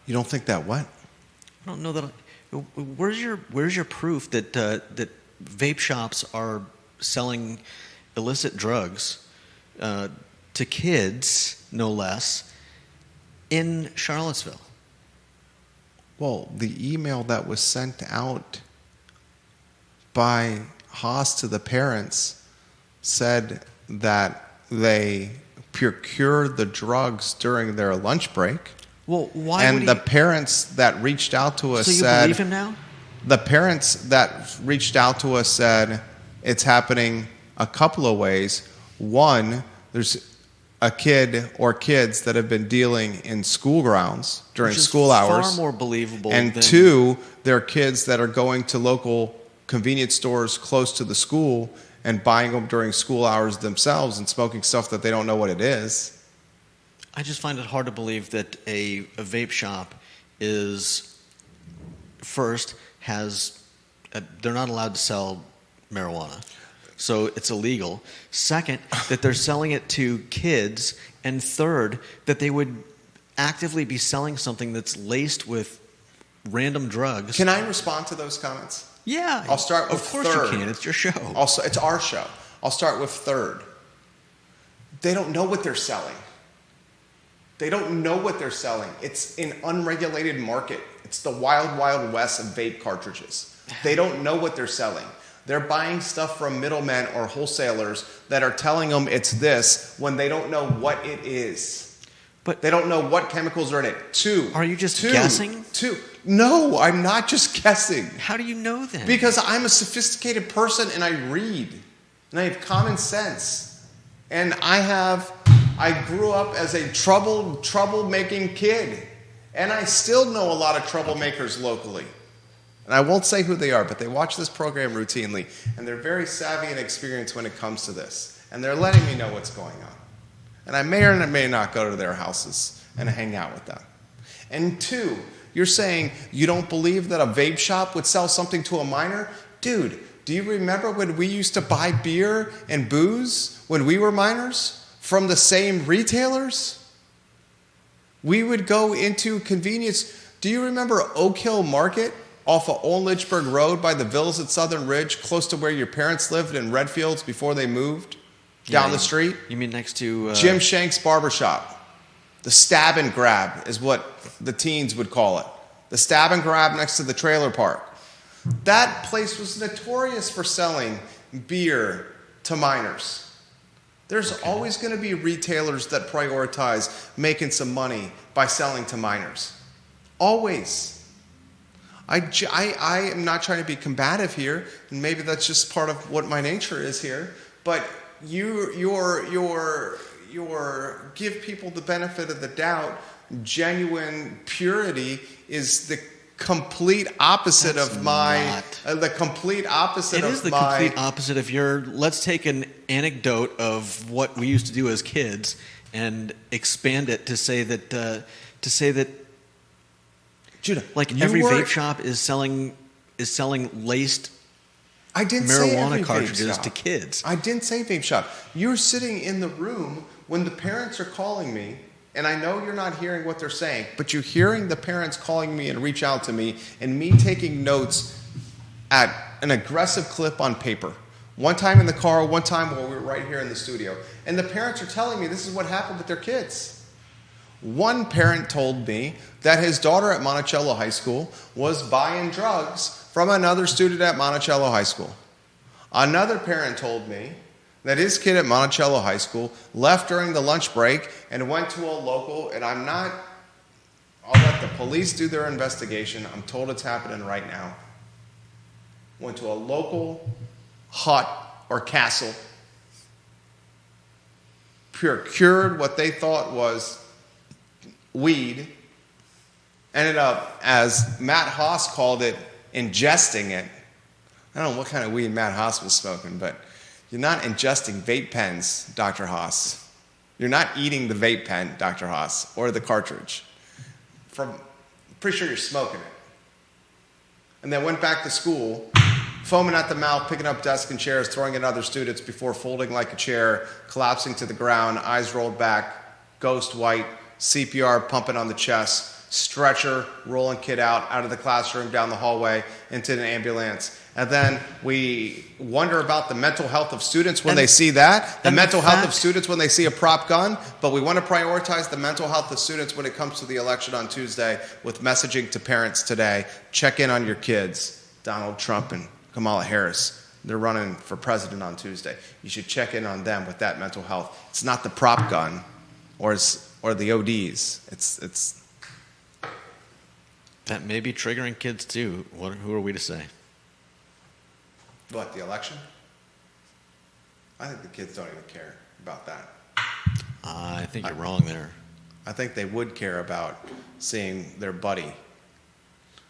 You don't think that what? I don't know that. Where's your proof that that vape shops are selling illicit drugs to kids, no less, in Charlottesville? Well, the email that was sent out by Haas to the parents said that they procured the drugs during their lunch break. Well, why? And the parents that reached out to us said, "So you believe him now?" The parents that reached out to us said it's happening a couple of ways. One, there's a kid or kids that have been dealing in school grounds during school hours. Far more believable. And than... two, there are kids that are going to local convenience stores close to the school and buying them during school hours themselves and smoking stuff that they don't know what it is. I just find it hard to believe that a vape shop is, first, they're not allowed to sell marijuana, so it's illegal. Second, that they're selling it to kids. And third, that they would actively be selling something that's laced with random drugs. Can I respond to those comments? Yeah. I'll start with third. Of course you can. It's your show. Also, it's our show. I'll start with third. They don't know what they're selling. They don't know what they're selling. It's an unregulated market. It's the wild, wild west of vape cartridges. They don't know what they're selling. They're buying stuff from middlemen or wholesalers that are telling them it's this when they don't know what it is. But they don't know what chemicals are in it. Are you just guessing? No, I'm not just guessing. How do you know that? Because I'm a sophisticated person and I read. And I have common sense. And I grew up as a troublemaking kid. And I still know a lot of troublemakers locally. And I won't say who they are, but they watch this program routinely. And they're very savvy and experienced when it comes to this. And they're letting me know what's going on. And I may or may not go to their houses and hang out with them. And two, you're saying you don't believe that a vape shop would sell something to a minor? Dude, do you remember when we used to buy beer and booze when we were minors from the same retailers? We would go into convenience. Do you remember Oak Hill Market off of Old Lynchburg Road by the villas at Southern Ridge, close to where your parents lived in Redfields before they moved down the street? You mean next to... Jim Shank's Barbershop. The stab and grab is what the teens would call it. The stab and grab next to the trailer park. That place was notorious for selling beer to minors. There's always going to be retailers that prioritize making some money by selling to minors. Always. I am not trying to be combative here, and maybe that's just part of what my nature is here, but your give people the benefit of the doubt, genuine purity is the complete opposite of my the complete opposite of my... It is the complete opposite of your... Let's take an anecdote of what we used to do as kids and expand it to say that Judah, like every vape shop is selling laced marijuana cartridges to kids. I didn't say vape shop. You're sitting in the room when the parents are calling me, and I know you're not hearing what they're saying, but you're hearing the parents calling me and reach out to me, and me taking notes at an aggressive clip on paper. One time in the car, one time while we were right here in the studio. And the parents are telling me this is what happened with their kids. One parent told me that his daughter at Monticello High School was buying drugs from another student at Monticello High School. Another parent told me that his kid at Monticello High School left during the lunch break and went to a local, and I'll let the police do their investigation. I'm told it's happening right now. Went to a local hut or castle, procured what they thought was weed, ended up, as Matt Haas called it, ingesting it. I don't know what kind of weed Matt Haas was smoking, but you're not ingesting vape pens, Dr. Haas. You're not eating the vape pen, Dr. Haas, or the cartridge. Pretty sure you're smoking it. And then went back to school, foaming at the mouth, picking up desks and chairs, throwing at other students before folding like a chair, collapsing to the ground, eyes rolled back, ghost white, CPR pumping on the chest, stretcher, rolling kid out of the classroom, down the hallway, into an ambulance. And then we wonder about the mental health of students when they see that, the mental health of students when they see a prop gun, but we want to prioritize the mental health of students when it comes to the election on Tuesday with messaging to parents today. Check in on your kids. Donald Trump and Kamala Harris, they're running for president on Tuesday. You should check in on them with that mental health. It's not the prop gun or the ODs. It's That may be triggering kids too. Who are we to say? What, the election? I think the kids don't even care about that. I think you're wrong there. I think they would care about seeing their buddy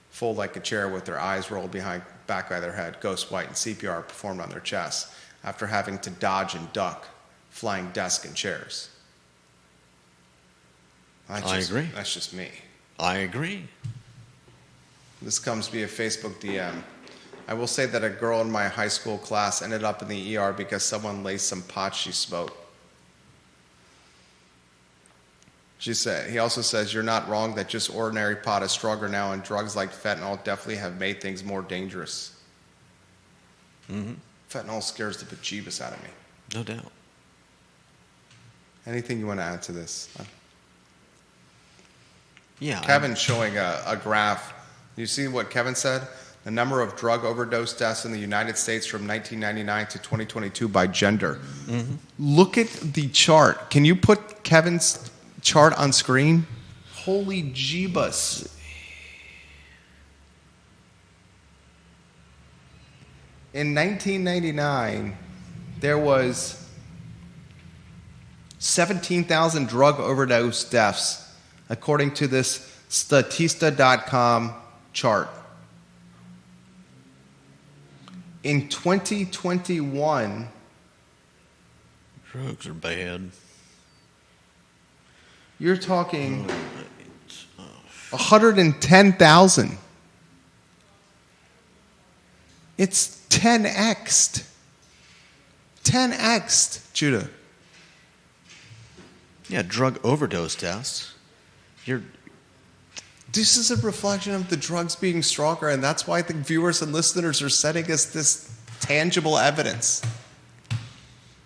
fold like a chair with their eyes rolled back by their head, ghost white, and CPR performed on their chest after having to dodge and duck flying desks and chairs. I agree. That's just me. I agree. This comes via Facebook DM. I will say that a girl in my high school class ended up in the ER because someone laced some pot she smoked. He also says, you're not wrong that just ordinary pot is stronger now, and drugs like fentanyl definitely have made things more dangerous. Mm-hmm. Fentanyl scares the bejeebus out of me. No doubt. Anything you want to add to this? Yeah. Kevin's showing a graph. You see what Kevin said? The number of drug overdose deaths in the United States from 1999 to 2022 by gender. Mm-hmm. Look at the chart. Can you put Kevin's chart on screen? Holy jeebus. In 1999, there was 17,000 drug overdose deaths, according to this Statista.com chart. In 2021, drugs are bad. You're talking 110,000. It's 10x'd. 10x'd, Judah. Yeah, drug overdose deaths. This is a reflection of the drugs being stronger, and that's why I think viewers and listeners are sending us this tangible evidence.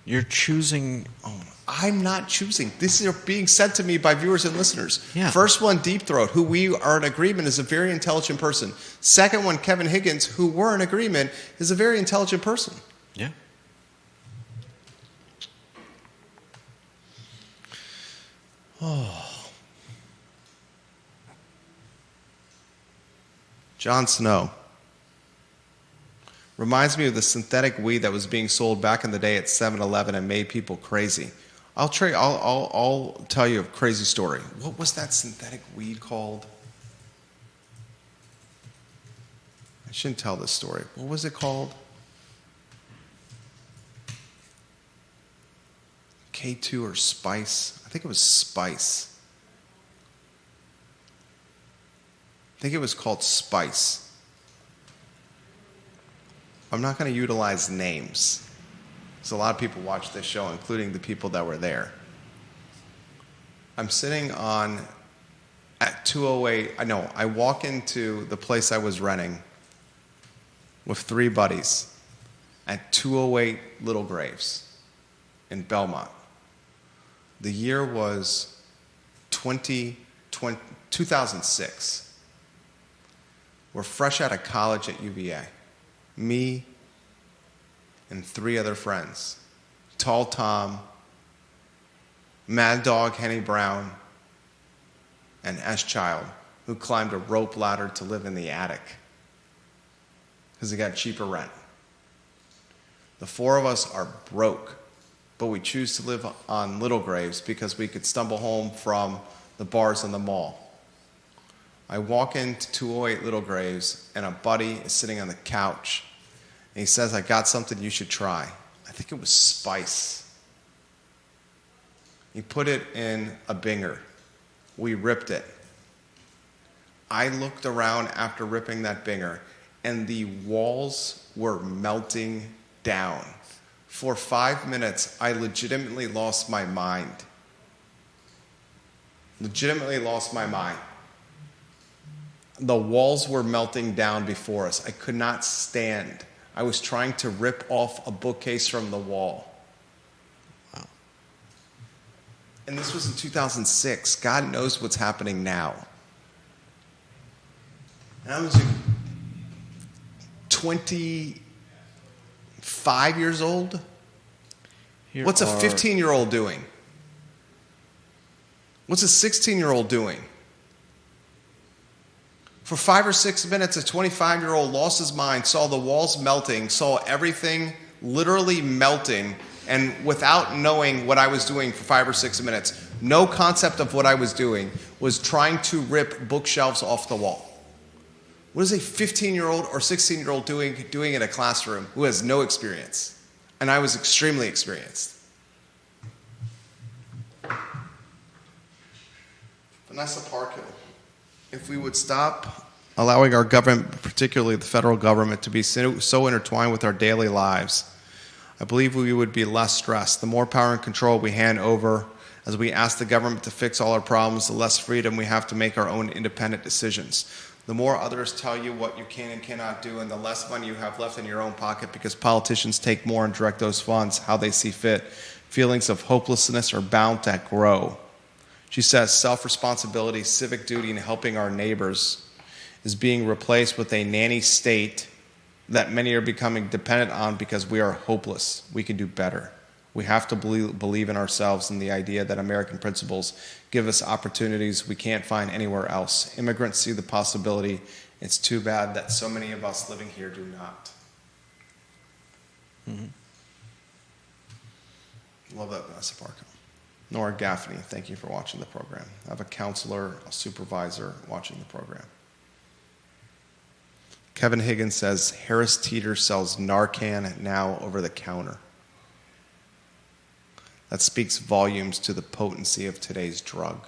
You're choosing. Oh, I'm not choosing. This is being sent to me by viewers and listeners. Yeah. First one, Deep Throat, who we are in agreement is a very intelligent person. Second one, Kevin Higgins, who we're in agreement is a very intelligent person. Yeah. Oh. Jon Snow. Reminds me of the synthetic weed that was being sold back in the day at 7-Eleven and made people crazy. I'll tell you a crazy story. What was that synthetic weed called? I shouldn't tell this story. What was it called? K2 or Spice? I think it was Spice. I think it was called Spice. I'm not going to utilize names. Because a lot of people watch this show, including the people that were there. I'm sitting at 208. I walk into the place I was renting with 3 buddies at 208 Little Graves in Belmont. The year was 2006. We're fresh out of college at UVA. Me and 3 other friends. Tall Tom, Mad Dog Henny Brown, and S Child, who climbed a rope ladder to live in the attic because he got cheaper rent. The four of us are broke, but we choose to live on Little Graves because we could stumble home from the bars in the mall. I walk into 208 Little Graves, and a buddy is sitting on the couch, and he says, "I got something you should try." I think it was spice. He put it in a binger. We ripped it. I looked around after ripping that binger, and the walls were melting down. For 5 minutes, I legitimately lost my mind. Legitimately lost my mind. The walls were melting down before us. I could not stand. I was trying to rip off a bookcase from the wall. Wow. And this was in 2006. God knows what's happening now. And I was 25 years old. What's a 15-year-old doing? What's a 16-year-old doing? For 5 or 6 minutes, a 25-year-old lost his mind, saw the walls melting, saw everything literally melting, and without knowing what I was doing for 5 or 6 minutes, no concept of what I was doing, was trying to rip bookshelves off the wall. What is a 15-year-old or 16-year-old doing in a classroom who has no experience? And I was extremely experienced. Vanessa Parkhill. If we would stop allowing our government, particularly the federal government, to be so intertwined with our daily lives, I believe we would be less stressed. The more power and control we hand over as we ask the government to fix all our problems, the less freedom we have to make our own independent decisions. The more others tell you what you can and cannot do, and the less money you have left in your own pocket because politicians take more and direct those funds how they see fit, feelings of hopelessness are bound to grow. She says self-responsibility, civic duty, and helping our neighbors is being replaced with a nanny state that many are becoming dependent on because we are hopeless. We can do better. We have to believe in ourselves and the idea that American principles give us opportunities we can't find anywhere else. Immigrants see the possibility. It's too bad that so many of us living here do not. Mm-hmm. Love that, Vanessa Parker. Nora Gaffney, thank you for watching the program. I have a counselor, a supervisor watching the program. Kevin Higgins says, Harris Teeter sells Narcan now over the counter. That speaks volumes to the potency of today's drug.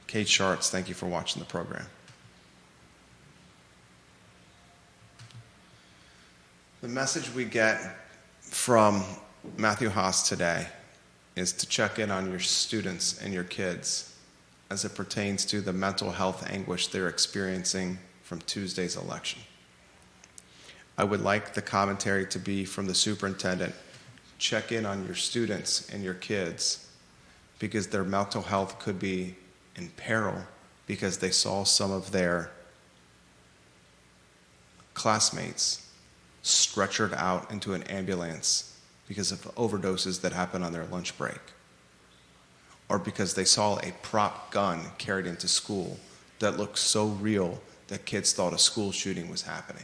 Kate Schartz, thank you for watching the program. The message we get from Matthew Haas today is to check in on your students and your kids as it pertains to the mental health anguish they're experiencing from Tuesday's election. I would like the commentary to be from the superintendent. Check in on your students and your kids because their mental health could be in peril because they saw some of their classmates stretchered out into an ambulance because of overdoses that happened on their lunch break, or because they saw a prop gun carried into school that looked so real that kids thought a school shooting was happening.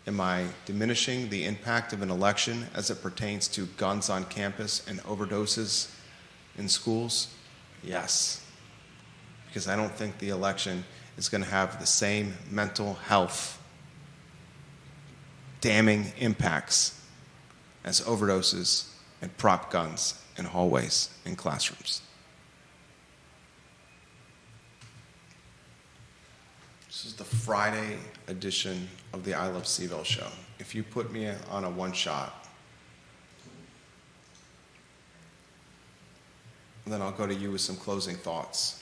Am I diminishing the impact of an election as it pertains to guns on campus and overdoses in schools? Yes, because I don't think the election is going to have the same mental health damning impacts as overdoses and prop guns in hallways and classrooms. This is the Friday edition of the I Love CVille Show. If you put me on a one shot, then I'll go to you with some closing thoughts.